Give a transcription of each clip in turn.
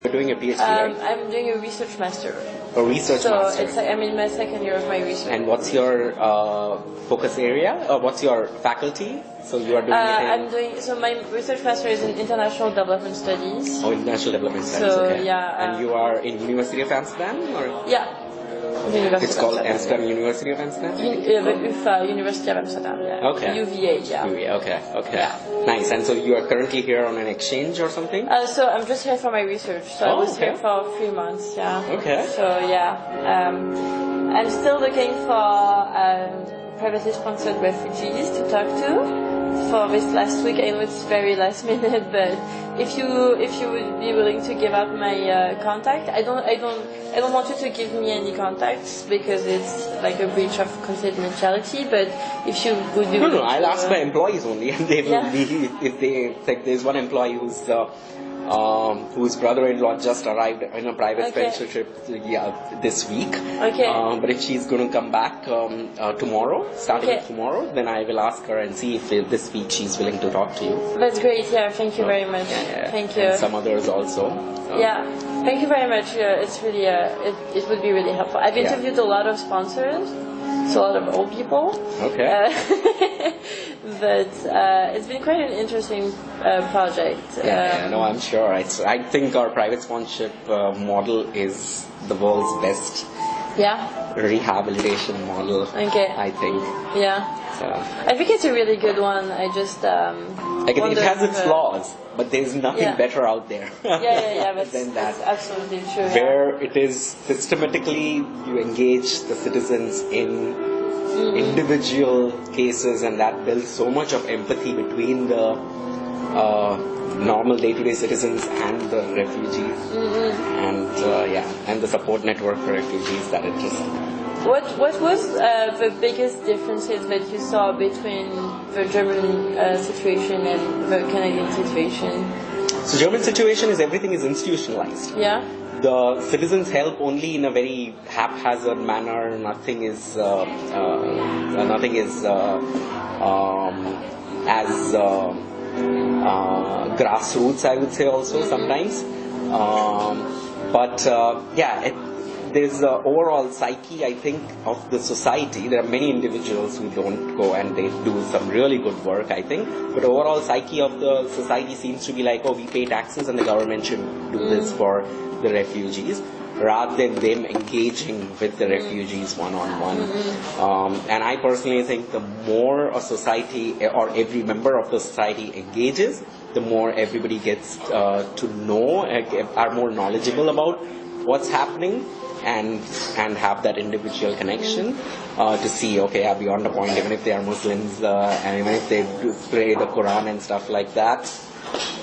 You're doing a PhD, right? I'm doing a research master. A research master. So I'm in my second year of my research. And what's your focus area? What's your faculty? So you are doing So my research master is in international development studies. Oh, international development studies. So okay. yeah. And you are in University of Amsterdam, or? Yeah. It's called Amsterdam University of Amsterdam? University of Amsterdam, yeah. Okay. UVA, yeah. UVA, okay. Yeah. Nice. And so you are currently here on an exchange or something? So I'm just here for my research. So I was here for 3 months, yeah. Okay. So yeah. I'm still looking for privately sponsored refugees to talk to. For this last week, I know it's very last minute, but if you would be willing to give up my contact, I don't want you to give me any contacts because it's like a breach of confidentiality. But if you would be willing No, I'll ask my employees only, and they will be if they like. There's one employee whose brother-in-law just arrived in a private sponsorship this week. Okay. But if she's going to come back tomorrow, starting tomorrow, then I will ask her and see if this week she's willing to talk to you. That's great. Yeah, thank you very much. Yeah. Thank you. And some others also. Yeah, thank you very much. It's really it would be really helpful. I've interviewed a lot of sponsors. So a lot of old people. Okay. But it's been quite an interesting project. No, I'm sure. I think our private sponsorship model is the world's best rehabilitation model. Okay. I think. Yeah. So. I think it's a really good one. I just it has its flaws, but there's nothing better out there. Than that. That's absolutely true. Where it is systematically you engage the citizens in individual cases, and that builds so much of empathy between the normal day-to-day citizens and the refugees, and the support network for refugees. That it just. What was the biggest differences that you saw between the German situation and the Canadian situation? So German situation is everything is institutionalized. Yeah. The citizens help only in a very haphazard manner. Nothing is as grassroots, I would say, also sometimes. There's the overall psyche, I think, of the society. There are many individuals who don't go and they do some really good work, I think. But overall psyche of the society seems to be like, we pay taxes and the government should do this for the refugees, rather than them engaging with the refugees one-on-one. And I personally think the more a society or every member of the society engages, the more everybody gets to know, are more knowledgeable about what's happening, and have that individual connection to see, beyond the point, even if they are Muslims and even if they pray the Quran and stuff like that,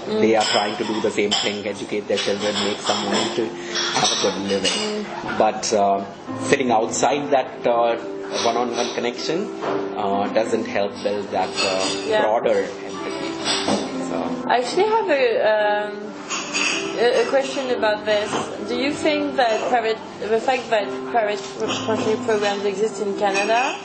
they are trying to do the same thing, educate their children, make some money to have a good living. But sitting outside that one-on-one connection doesn't help build that broader empathy. So. I actually have a question about this. Do you think that the fact that private sponsorship programs exist in Canada,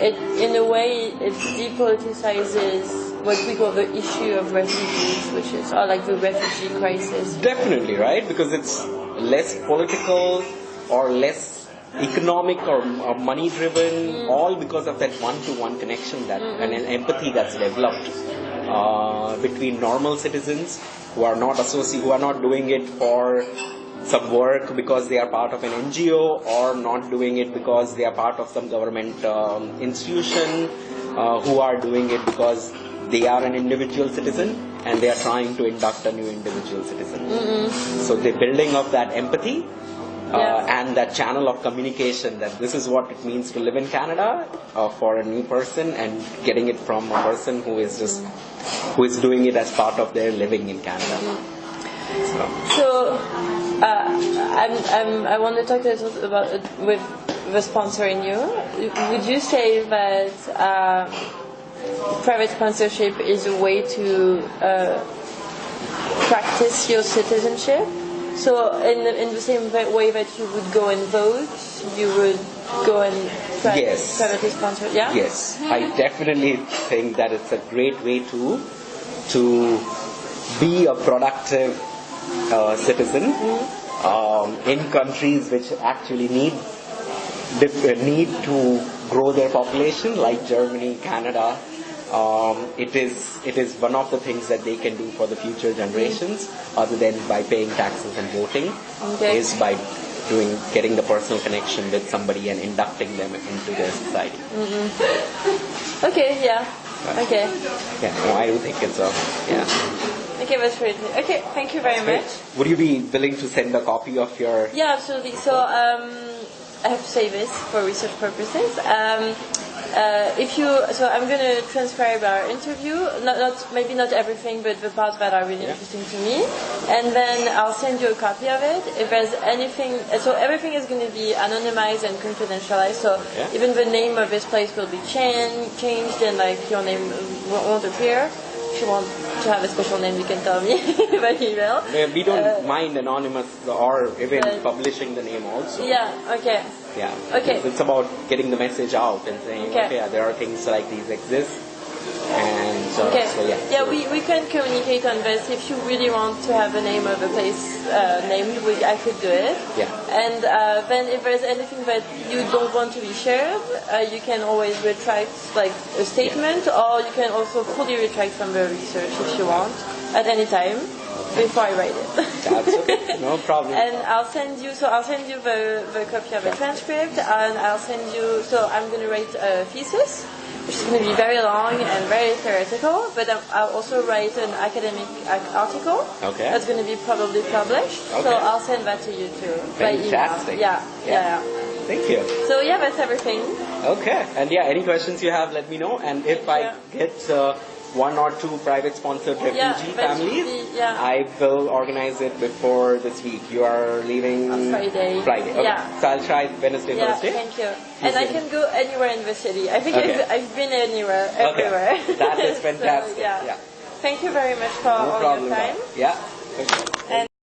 in a way it depoliticizes what we call the issue of refugees, or like the refugee crisis? Definitely, right? Because it's less political or less economic or money driven, all because of that one-to-one connection and an empathy that's developed between normal citizens who are not doing it for some work because they are part of an NGO, or not doing it because they are part of some government institution, who are doing it because they are an individual citizen and they are trying to induct a new individual citizen. So the building of that empathy and that channel of communication, that this is what it means to live in Canada for a new person, and getting it from a person who is doing it as part of their living in Canada. So I want to talk a little about with the sponsoring you. Would you say that private sponsorship is a way to practice your citizenship? So in the same way that you would go and vote, you would go and privately sponsor? Yeah? Yes, I definitely think that it's a great way to be a productive citizen in countries which actually need to grow their population, like Germany, Canada. It is one of the things that they can do for the future generations, other than by paying taxes and voting, is by getting the personal connection with somebody and inducting them into their society. Okay, yeah. Okay. Yeah, no, I do think it's Okay, that's great. Okay, thank you very much. Would you be willing to send a copy of your... Yeah, absolutely. So I have to say this for research purposes. So I'm going to transcribe our interview, maybe not everything, but the parts that are really interesting to me, and then I'll send you a copy of it. If there's anything, so everything is going to be anonymized and confidentialized. So even the name of this place will be changed, and like your name won't appear. If you want to have a special name, you can tell me by email. We don't mind anonymous or even publishing the name also. Yeah, okay. Yeah. Okay. It's about getting the message out and saying, there are things like these exist. And so yeah, we can communicate on this. If you really want to have the name of a place named, I could do it. Yeah. And then if there's anything that you don't want to be shared, you can always retract like a statement, or you can also fully retract from the research if you want at any time before I write it. That's okay, no problem. And I'll send you the copy of the transcript, and I'll send you. So I'm going to write a thesis, which is going to be very long and very theoretical, but I'll also write an academic article that's going to be probably published. So I'll send that to you too by email. Fantastic. Yeah. Thank you. So yeah, that's everything. Okay. And any questions you have, let me know. And if I get one or two private sponsored refugee families, I will organize it before this week. You are leaving on Friday. Okay. Yeah. So I'll try Wednesday, Thursday. Thank you. And I can go anywhere in the city. I think I've been anywhere, everywhere. That is fantastic. So, Thank you very much for all your time. Yeah.